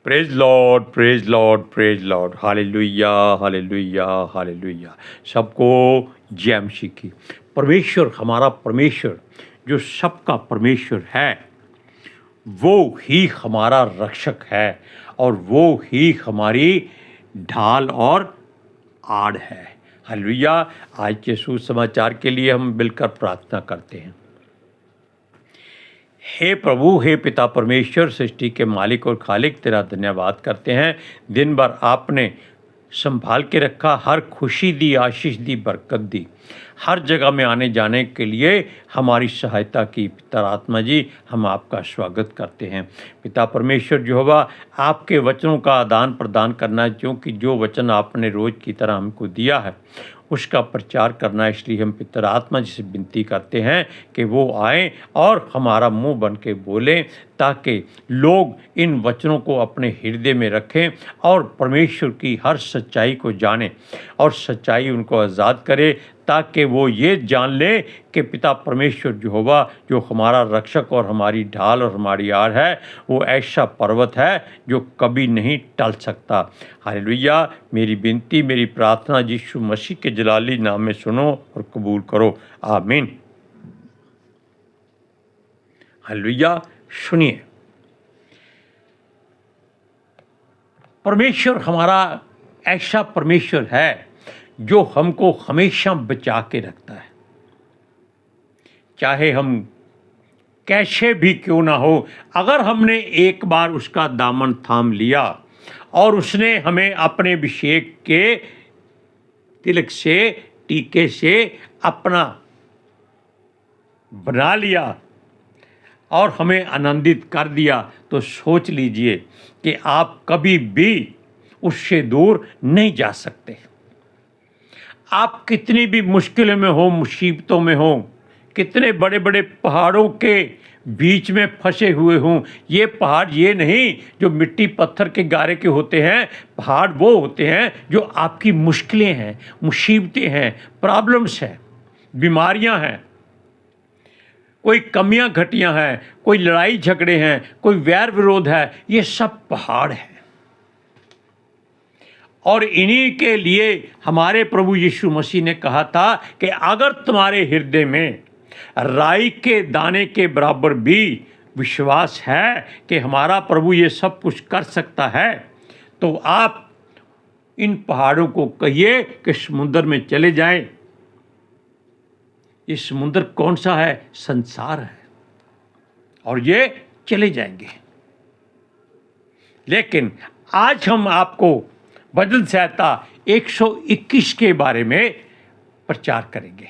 Praise Lord, praise Lord, praise Lord. Hallelujah, hallelujah, hallelujah. सबको जय मसीह की। परमेश्वर, हमारा परमेश्वर जो सबका परमेश्वर है, वो ही हमारा रक्षक है और वो ही हमारी ढाल और आड़ है। हालेलुया। आज के सुसमाचार के लिए हम मिलकर प्रार्थना करते हैं। हे प्रभु, हे पिता परमेश्वर, सृष्टि के मालिक और खालिक, तेरा धन्यवाद करते हैं। दिन भर आपने संभाल के रखा, हर खुशी दी, आशीष दी, बरकत दी, हर जगह में आने जाने के लिए हमारी सहायता की। पिता आत्मा जी, हम आपका स्वागत करते हैं। पिता परमेश्वर यहोवा, आपके वचनों का आदान प्रदान करना है, क्योंकि जो वचन आपने रोज़ की तरह हमको दिया है उसका प्रचार करना है। इसलिए हम पिता आत्मा जी से विनती करते हैं कि वो आएँ और हमारा मुंह बन के बोलें, ताकि लोग इन वचनों को अपने हृदय में रखें और परमेश्वर की हर सच्चाई को जानें और सच्चाई उनको आज़ाद करे, ताकि वो ये जान ले कि पिता परमेश्वर यहोवा जो हमारा रक्षक और हमारी ढाल और हमारी आड़ है, वो ऐसा पर्वत है जो कभी नहीं टल सकता। हालेलुया। मेरी विनती, मेरी प्रार्थना यीशु मसीह के जलाली नाम में सुनो और कबूल करो। आमीन। हालेलुया। सुनिए, परमेश्वर हमारा ऐसा परमेश्वर है जो हमको हमेशा बचा के रखता है। चाहे हम कैसे भी क्यों ना हो, अगर हमने एक बार उसका दामन थाम लिया और उसने हमें अपने अभिषेक के तिलक से, टीके से अपना बना लिया और हमें आनंदित कर दिया, तो सोच लीजिए कि आप कभी भी उससे दूर नहीं जा सकते। आप कितनी भी मुश्किलों में हो, मुसीबतों में हो, कितने बड़े बड़े पहाड़ों के बीच में फंसे हुए हों, ये पहाड़ ये नहीं जो मिट्टी पत्थर के गारे के होते हैं, पहाड़ वो होते हैं जो आपकी मुश्किलें हैं, मुसीबतें हैं, प्रॉब्लम्स हैं, बीमारियां हैं, कोई कमियां घटियां हैं, कोई लड़ाई झगड़े हैं, कोई वैर विरोध है, ये सब पहाड़ हैं। और इन्हीं के लिए हमारे प्रभु यीशु मसीह ने कहा था कि अगर तुम्हारे हृदय में राई के दाने के बराबर भी विश्वास है कि हमारा प्रभु ये सब कुछ कर सकता है, तो आप इन पहाड़ों को कहिए कि समुद्र में चले जाएं। ये समुद्र कौन सा है? संसार है, और ये चले जाएंगे। लेकिन आज हम आपको भजन संहिता 121 के बारे में प्रचार करेंगे।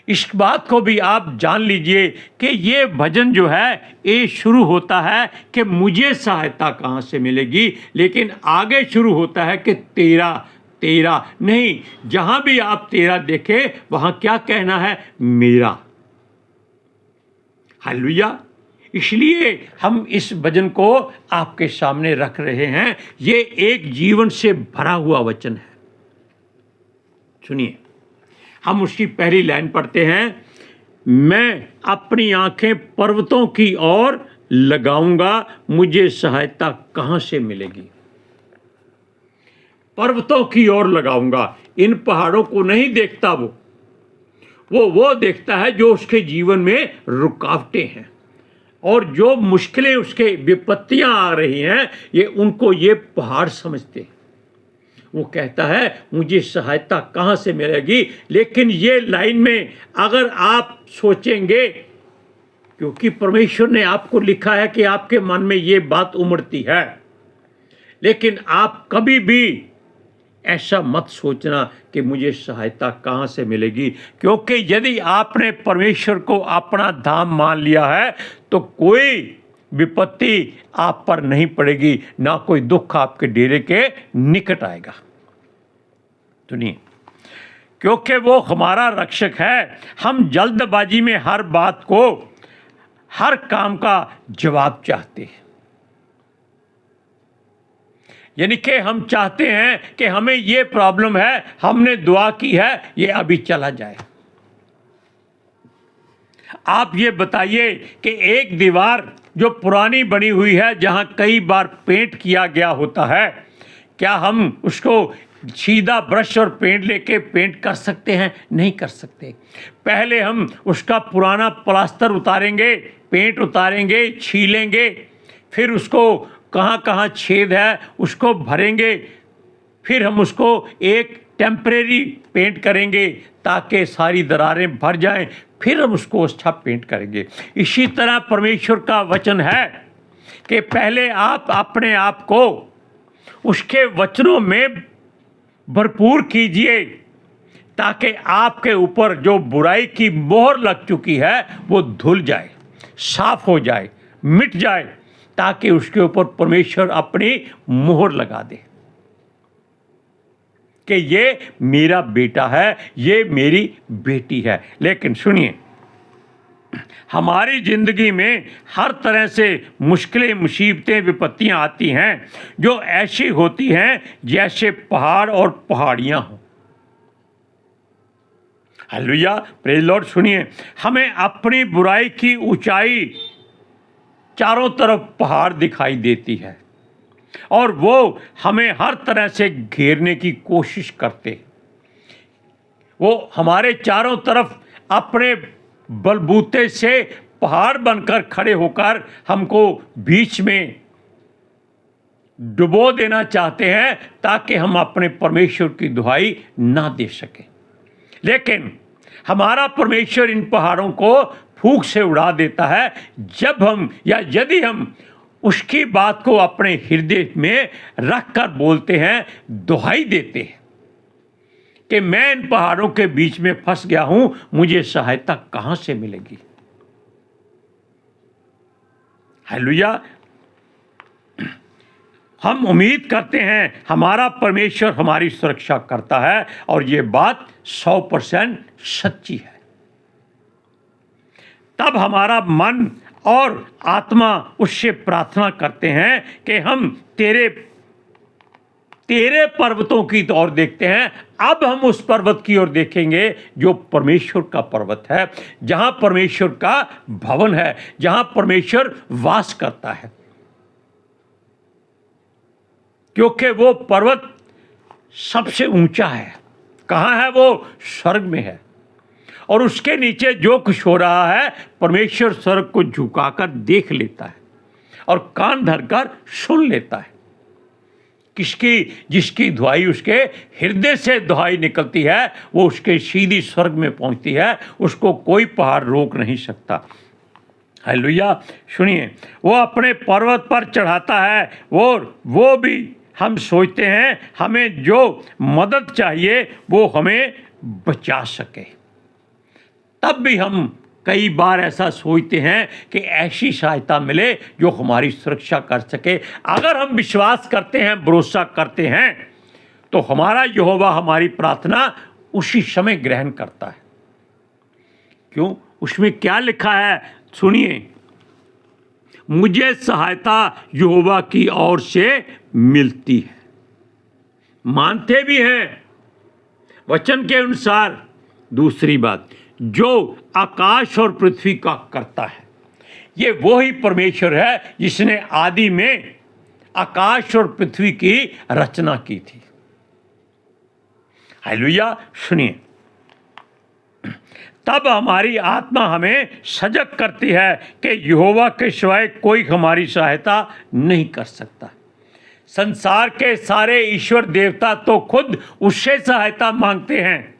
इस बात को भी आप जान लीजिए कि ये भजन जो है ये शुरू होता है कि मुझे सहायता कहाँ से मिलेगी, लेकिन आगे शुरू होता है कि तेरा तेरा नहीं, जहाँ भी आप तेरा देखें वहाँ क्या कहना है? मेरा। हालेलुया। इसलिए हम इस भजन को आपके सामने रख रहे हैं। ये एक जीवन से भरा हुआ वचन है। सुनिए, हम उसकी पहली लाइन पढ़ते हैं। मैं अपनी आंखें पर्वतों की ओर लगाऊंगा, मुझे सहायता कहां से मिलेगी? पर्वतों की ओर लगाऊंगा। इन पहाड़ों को नहीं देखता वो देखता है जो उसके जीवन में रुकावटें हैं और जो मुश्किलें, उसके विपत्तियां आ रही हैं, ये उनको ये पहाड़ समझते हैं। वो कहता है मुझे सहायता कहाँ से मिलेगी। लेकिन ये लाइन में अगर आप सोचेंगे, क्योंकि परमेश्वर ने आपको लिखा है कि आपके मन में ये बात उमड़ती है, लेकिन आप कभी भी ऐसा मत सोचना कि मुझे सहायता कहाँ से मिलेगी, क्योंकि यदि आपने परमेश्वर को अपना धाम मान लिया है तो कोई विपत्ति आप पर नहीं पड़ेगी, ना कोई दुख आपके डेरे के निकट आएगा। सुनिए, क्योंकि वो हमारा रक्षक है। हम जल्दबाजी में हर बात को, हर काम का जवाब चाहते हैं। यानी कि हम चाहते हैं कि हमें ये प्रॉब्लम है, हमने दुआ की है, ये अभी चला जाए। आप ये बताइए कि एक दीवार जो पुरानी बनी हुई है, जहाँ कई बार पेंट किया गया होता है, क्या हम उसको सीधा ब्रश और पेंट लेके पेंट कर सकते हैं? नहीं कर सकते। पहले हम उसका पुराना प्लास्टर उतारेंगे, पेंट उतारेंगे, छीलेंगे, फिर उसको कहाँ कहाँ छेद है उसको भरेंगे, फिर हम उसको एक टेम्परेरी पेंट करेंगे ताकि सारी दरारें भर जाएं, फिर हम उसको अच्छा पेंट करेंगे। इसी तरह परमेश्वर का वचन है कि पहले आप अपने आप को उसके वचनों में भरपूर कीजिए ताकि आपके ऊपर जो बुराई की मोहर लग चुकी है वो धुल जाए, साफ हो जाए, मिट जाए, ताकि उसके ऊपर परमेश्वर अपनी मोहर लगा दे कि ये मेरा बेटा है, ये मेरी बेटी है। लेकिन सुनिए, हमारी ज़िंदगी में हर तरह से मुश्किलें, मुसीबतें, विपत्तियां आती हैं जो ऐसी होती हैं जैसे पहाड़ और पहाड़ियां हों। Hallelujah, praise Lord. सुनिए, हमें अपनी बुराई की ऊंचाई चारों तरफ पहाड़ दिखाई देती है और वो हमें हर तरह से घेरने की कोशिश करते। वो हमारे चारों तरफ अपने बलबूते से पहाड़ बनकर खड़े होकर हमको बीच में डुबो देना चाहते हैं ताकि हम अपने परमेश्वर की दुहाई ना दे सकें। लेकिन हमारा परमेश्वर इन पहाड़ों को फूंक से उड़ा देता है जब हम या यदि हम उसकी बात को अपने हृदय में रख कर बोलते हैं, दुहाई देते हैं कि मैं इन पहाड़ों के बीच में फंस गया हूं, मुझे सहायता कहां से मिलेगी। हालेलुया। हम उम्मीद करते हैं हमारा परमेश्वर हमारी सुरक्षा करता है और ये बात 100% सच्ची है। तब हमारा मन और आत्मा उससे प्रार्थना करते हैं कि हम तेरे पर्वतों की ओर देखते हैं। अब हम उस पर्वत की ओर देखेंगे जो परमेश्वर का पर्वत है, जहां परमेश्वर का भवन है, जहां परमेश्वर वास करता है, क्योंकि वो पर्वत सबसे ऊंचा है। कहाँ है वो? स्वर्ग में है। और उसके नीचे जो कुछ हो रहा है परमेश्वर स्वर्ग को झुकाकर देख लेता है और कान धरकर सुन लेता है। जिसकी दुहाई उसके हृदय से दुहाई निकलती है वो उसके सीधी स्वर्ग में पहुंचती है, उसको कोई पहाड़ रोक नहीं सकता। हालेलुया। सुनिए, वो अपने पर्वत पर चढ़ाता है और वो भी हम सोचते हैं हमें जो मदद चाहिए वो हमें बचा सके। तब भी हम कई बार ऐसा सोचते हैं कि ऐसी सहायता मिले जो हमारी सुरक्षा कर सके। अगर हम विश्वास करते हैं, भरोसा करते हैं, तो हमारा यहोवा हमारी प्रार्थना उसी समय ग्रहण करता है। क्यों? उसमें क्या लिखा है? सुनिए, मुझे सहायता यहोवा की ओर से मिलती है। मानते भी हैं वचन के अनुसार। दूसरी बात, जो आकाश और पृथ्वी का करता है, ये वो ही परमेश्वर है जिसने आदि में आकाश और पृथ्वी की रचना की थी। हालेलुया। सुनिए, तब हमारी आत्मा हमें सजग करती है कि यहोवा के सिवाय कोई हमारी सहायता नहीं कर सकता। संसार के सारे ईश्वर देवता तो खुद उससे सहायता मांगते हैं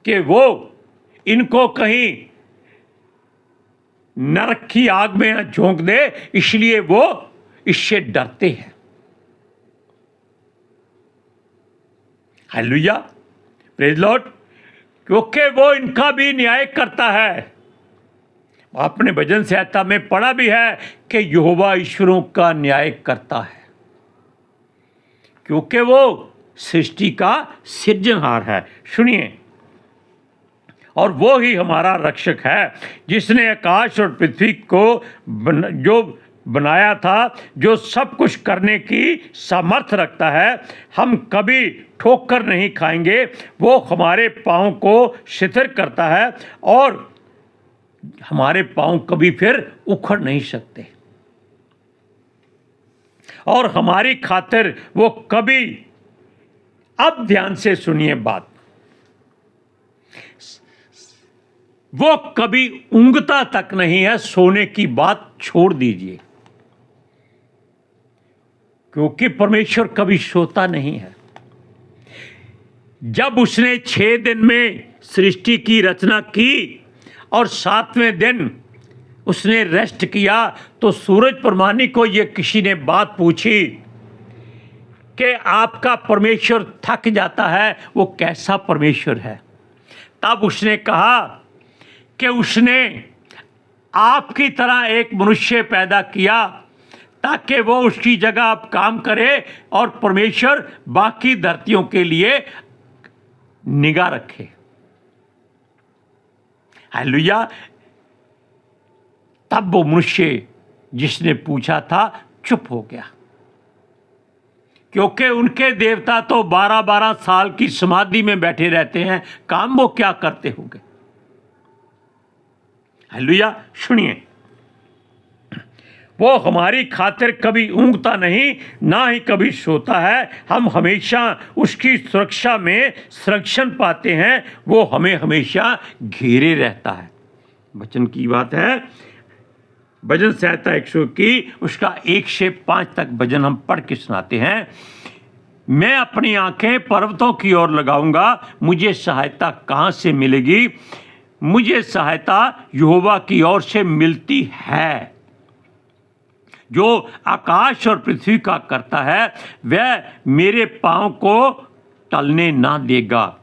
कि वो इनको कहीं नरक की आग में न झोंक दे, इसलिए वो इससे डरते हैं। Hallelujah, praise Lord. क्योंकि वो इनका भी न्याय करता है। आपने भजन संहिता में पढ़ा भी है कि यहोवा ईश्वरों का न्याय करता है, क्योंकि वो सृष्टि का सृजनहार है। सुनिए, और वो ही हमारा रक्षक है जिसने आकाश और पृथ्वी को जो बनाया था, जो सब कुछ करने की सामर्थ रखता है। हम कभी ठोकर नहीं खाएंगे। वो हमारे पाँव को शिथिल करता है और हमारे पांव कभी फिर उखड़ नहीं सकते, और हमारी खातिर वो कभी, अब ध्यान से सुनिए बात, वो कभी ऊँघता तक नहीं है। सोने की बात छोड़ दीजिए, क्योंकि परमेश्वर कभी सोता नहीं है। जब उसने 6 दिन में सृष्टि की रचना की और 7वें दिन उसने रेस्ट किया, तो सूरज प्रमाणी को यह किसी ने बात पूछी कि आपका परमेश्वर थक जाता है, वो कैसा परमेश्वर है? तब उसने कहा कि उसने आपकी तरह एक मनुष्य पैदा किया ताकि वो उसकी जगह आप काम करे और परमेश्वर बाकी धरतियों के लिए निगाह रखे। हालेलुया। तब वो मनुष्य जिसने पूछा था चुप हो गया, क्योंकि उनके देवता तो 12-12 साल की समाधि में बैठे रहते हैं, काम वो क्या करते होंगे। हालेलुया। सुनिए, वो हमारी खातिर कभी ऊँघता नहीं, ना ही कभी सोता है। हम हमेशा उसकी सुरक्षा में संरक्षण पाते हैं, वो हमें हमेशा घेरे रहता है। वचन की बात है, भजन संहिता 100 की उसका 1 से 5 तक भजन हम पढ़ के सुनाते हैं। मैं अपनी आंखें पर्वतों की ओर लगाऊंगा, मुझे सहायता कहाँ से मिलेगी? मुझे सहायता यहोवा की ओर से मिलती है, जो आकाश और पृथ्वी का करता है। वह मेरे पांव को टलने ना देगा,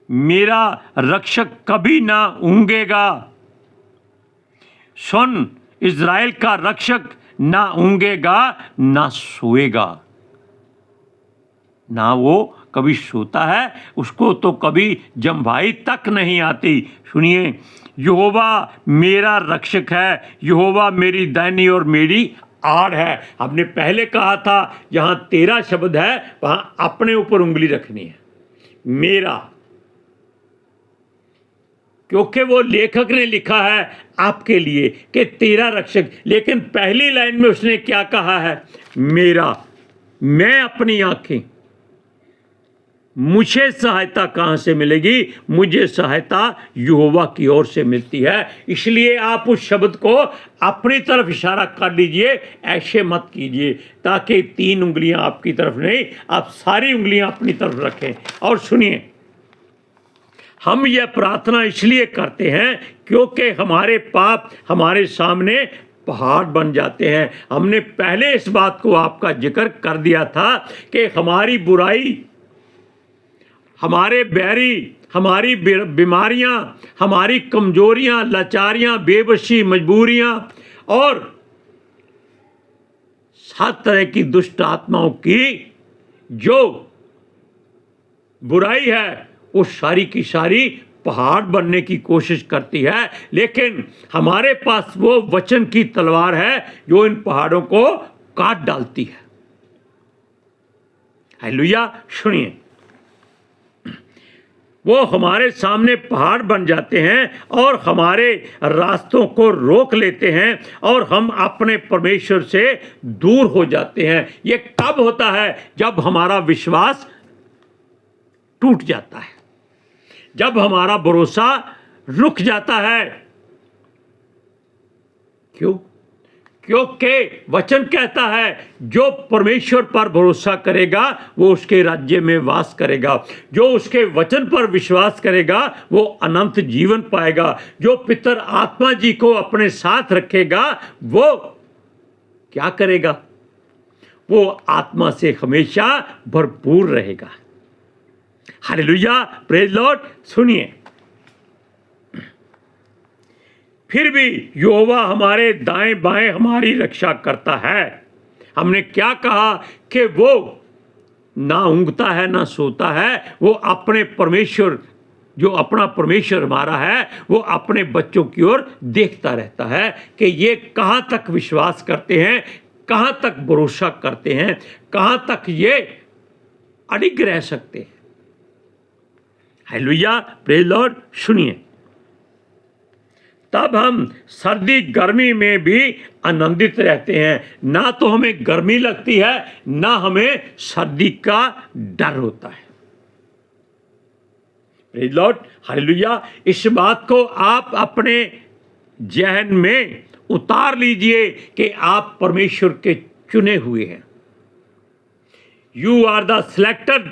मेरा रक्षक कभी ना ऊँघेगा। सुन, इज़राइल का रक्षक ना ऊँघेगा ना सोएगा। ना वो कभी सोता है, उसको तो कभी जम्भाई तक नहीं आती। सुनिए, यहोवा मेरा रक्षक है, यहोवा मेरी दैनी और मेरी आड़ है। हमने पहले कहा था, जहाँ तेरा शब्द है वहाँ अपने ऊपर उंगली रखनी है, मेरा, क्योंकि वो लेखक ने लिखा है आपके लिए कि तेरा रक्षक। लेकिन पहली लाइन में उसने क्या कहा है? मेरा। मैं अपनी आंखें, मुझे सहायता कहाँ से मिलेगी? मुझे सहायता यहोवा की ओर से मिलती है। इसलिए आप उस शब्द को अपनी तरफ इशारा कर लीजिए, ऐसे मत कीजिए, ताकि 3 उंगलियां आपकी तरफ नहीं, आप सारी उंगलियां अपनी तरफ रखें। और सुनिए, हम यह प्रार्थना इसलिए करते हैं क्योंकि हमारे पाप हमारे सामने पहाड़ बन जाते हैं। हमने पहले इस बात को आपका जिक्र कर दिया था कि हमारी बुराई, हमारे बैरी, हमारी बीमारियां, हमारी कमजोरियां, लाचारियां, बेबसी, मजबूरियां और 7 तरह की दुष्ट आत्माओं की जो बुराई है, वो सारी की सारी पहाड़ बनने की कोशिश करती है। लेकिन हमारे पास वो वचन की तलवार है जो इन पहाड़ों को काट डालती है। हालेलुया। सुनिए, वो हमारे सामने पहाड़ बन जाते हैं और हमारे रास्तों को रोक लेते हैं और हम अपने परमेश्वर से दूर हो जाते हैं। ये कब होता है? जब हमारा विश्वास टूट जाता है, जब हमारा भरोसा रुक जाता है। क्यों? क्योंकि वचन कहता है जो परमेश्वर पर भरोसा करेगा वो उसके राज्य में वास करेगा, जो उसके वचन पर विश्वास करेगा वो अनंत जीवन पाएगा, जो पितर आत्मा जी को अपने साथ रखेगा वो क्या करेगा? वो आत्मा से हमेशा भरपूर रहेगा। Hallelujah, praise Lord. सुनिए, फिर भी यहोवा हमारे दाएं बाएं हमारी रक्षा करता है। हमने क्या कहा कि वो ना ऊँघता है ना सोता है, वो अपने परमेश्वर, जो अपना परमेश्वर हमारा है, वो अपने बच्चों की ओर देखता रहता है कि ये कहाँ तक विश्वास करते हैं, कहाँ तक भरोसा करते हैं, कहाँ तक ये अडिग रह सकते हैं। Hallelujah, praise Lord. सुनिए, तब हम सर्दी गर्मी में भी आनंदित रहते हैं। ना तो हमें गर्मी लगती है, ना हमें सर्दी का डर होता है। Praise Lord, hallelujah. इस बात को आप अपने जहन में उतार लीजिए कि आप परमेश्वर के चुने हुए हैं। You are the selected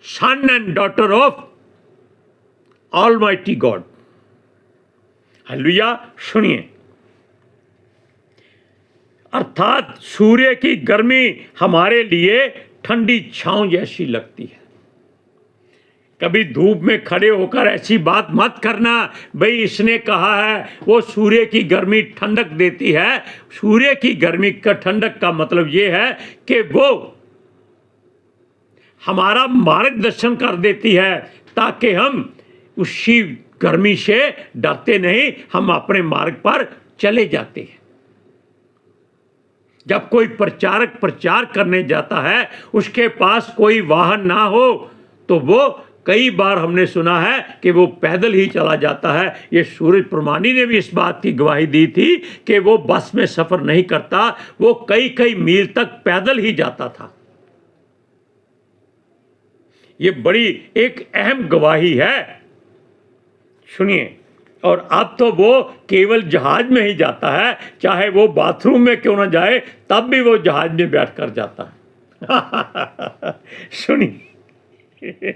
son and daughter of almighty God. Hallelujah. सुनिए, अर्थात सूर्य की गर्मी हमारे लिए ठंडी छांव जैसी लगती है। कभी धूप में खड़े होकर ऐसी बात मत करना, भाई इसने कहा है वो सूर्य की गर्मी ठंडक देती है। सूर्य की गर्मी का ठंडक का मतलब ये है कि वो हमारा मार्गदर्शन कर देती है, ताकि हम उसी गर्मी से डरते नहीं, हम अपने मार्ग पर चले जाते हैं। जब कोई प्रचारक प्रचार करने जाता है, उसके पास कोई वाहन ना हो, तो वो कई बार हमने सुना है कि वो पैदल ही चला जाता है। ये सूरज प्रमाणी ने भी इस बात की गवाही दी थी कि वो बस में सफर नहीं करता, वो कई कई मील तक पैदल ही जाता था। ये बड़ी एक अहम गवाही है। सुनिए, और अब तो वो केवल जहाज में ही जाता है, चाहे वो बाथरूम में क्यों ना जाए, तब भी वो जहाज में बैठकर जाता है। सुनिए,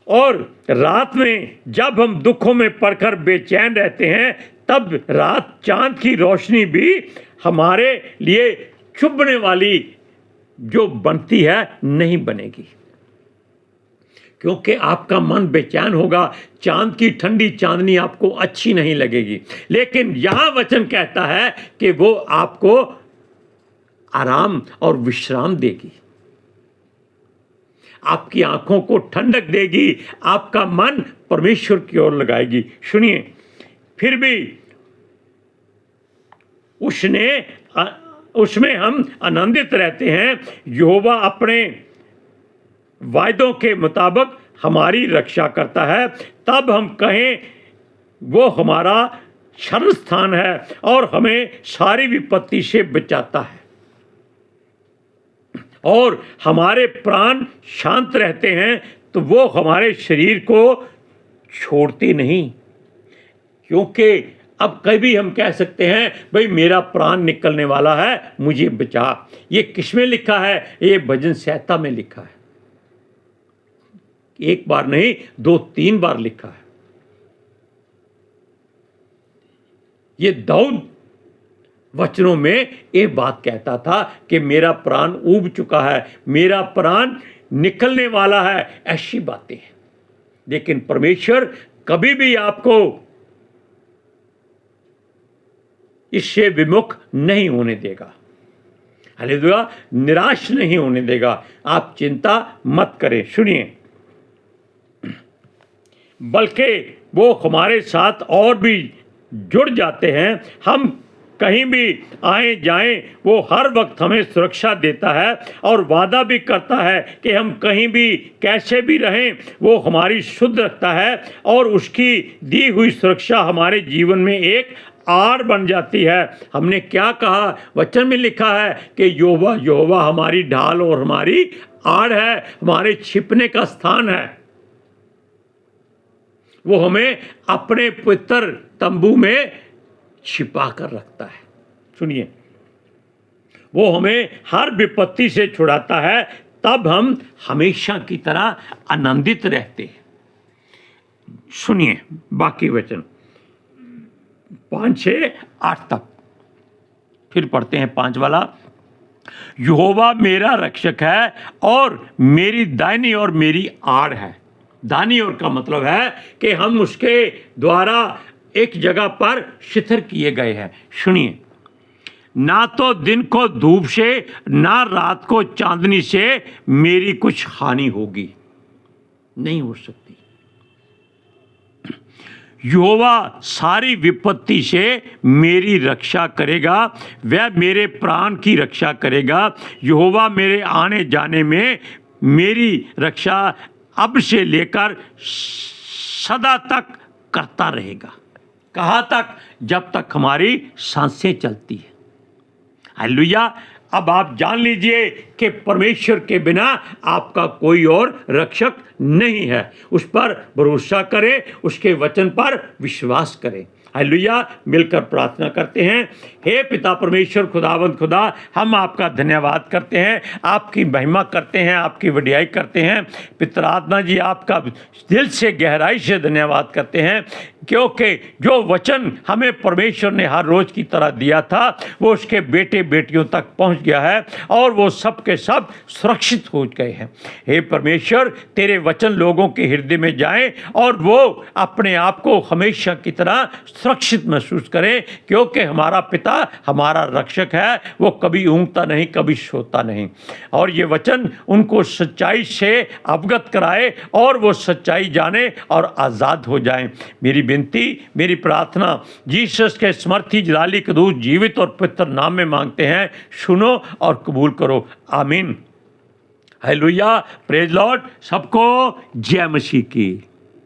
और रात में जब हम दुखों में पड़कर बेचैन रहते हैं, तब रात चांद की रोशनी भी हमारे लिए चुभने वाली जो बनती है नहीं बनेगी, क्योंकि आपका मन बेचैन होगा। चांद की ठंडी चांदनी आपको अच्छी नहीं लगेगी। लेकिन यहां वचन कहता है कि वो आपको आराम और विश्राम देगी, आपकी आंखों को ठंडक देगी, आपका मन परमेश्वर की ओर लगाएगी। सुनिए, फिर भी उसमें हम आनंदित रहते हैं। यहोवा अपने वायदों के मुताबिक हमारी रक्षा करता है, तब हम कहें वो हमारा शरण स्थान है और हमें सारी विपत्ति से बचाता है। और हमारे प्राण शांत रहते हैं, तो वो हमारे शरीर को छोड़ते नहीं। क्योंकि अब कभी हम कह सकते हैं, भाई मेरा प्राण निकलने वाला है, मुझे बचा। ये किसमें लिखा है? ये भजन संहिता में लिखा है। एक बार नहीं, 2-3 बार लिखा है। ये दाऊद वचनों में ये बात कहता था कि मेरा प्राण ऊब चुका है, मेरा प्राण निकलने वाला है, ऐसी बातें हैं। लेकिन परमेश्वर कभी भी आपको इससे विमुख नहीं होने देगा। हालेलुया, निराश नहीं होने देगा। आप चिंता मत करें। सुनिए, बल्कि वो हमारे साथ और भी जुड़ जाते हैं। हम कहीं भी आए जाएं, वो हर वक्त हमें सुरक्षा देता है और वादा भी करता है कि हम कहीं भी कैसे भी रहें, वो हमारी शुद्ध रखता है और उसकी दी हुई सुरक्षा हमारे जीवन में एक आड़ बन जाती है। हमने क्या कहा? वचन में लिखा है कि यहोवा हमारी ढाल और हमारी आड़ है, हमारे छिपने का स्थान है। वो हमें अपने पवित्र तंबू में छिपा कर रखता है। सुनिए, वो हमें हर विपत्ति से छुड़ाता है, तब हम हमेशा की तरह आनंदित रहते हैं। सुनिए बाकी वचन 5, 6, 8 तक फिर पढ़ते हैं। 5 वाला, यहोवा मेरा रक्षक है और मेरी दाहिनी और मेरी आड़ है। दाहिनी ओर का मतलब है कि हम उसके द्वारा एक जगह पर शिथिर किए गए हैं। सुनिए, ना तो दिन को धूप से, ना रात को चांदनी से मेरी कुछ हानि होगी, नहीं हो सकती। यहोवा सारी विपत्ति से मेरी रक्षा करेगा, वह मेरे प्राण की रक्षा करेगा। यहोवा मेरे आने जाने में मेरी रक्षा अब से लेकर सदा तक करता रहेगा। कहाँ तक? जब तक हमारी सांसें चलती है। हालेलुया। अब आप जान लीजिए कि परमेश्वर के बिना आपका कोई और रक्षक नहीं है। उस पर भरोसा करें, उसके वचन पर विश्वास करें। हालेलुया। मिलकर प्रार्थना करते हैं। हे पिता परमेश्वर खुदावंद खुदा, हम आपका धन्यवाद करते हैं, आपकी महिमा करते हैं, आपकी वडियाई करते हैं। पितरात्मा जी, आपका दिल से गहराई से धन्यवाद करते हैं, क्योंकि जो वचन हमें परमेश्वर ने हर रोज़ की तरह दिया था वो उसके बेटे बेटियों तक पहुंच गया है और वो सब के सब सुरक्षित हो गए हैं। हे परमेश्वर, तेरे वचन लोगों के हृदय में जाएं और वो अपने आप को हमेशा की तरह सुरक्षित महसूस करें, क्योंकि हमारा पिता हमारा रक्षक है। वो कभी ऊँघता नहीं, कभी सोता नहीं। और ये वचन उनको सच्चाई से अवगत कराए और वो सच्चाई जाने और आज़ाद हो जाएं। मेरी विनती, मेरी प्रार्थना जीसस के समर्थी जलाली कदूस जीवित और पवित्र नाम में मांगते हैं। सुनो और कबूल करो। आमीन। हालेलुया। Praise Lord. सबको जय मसीह की।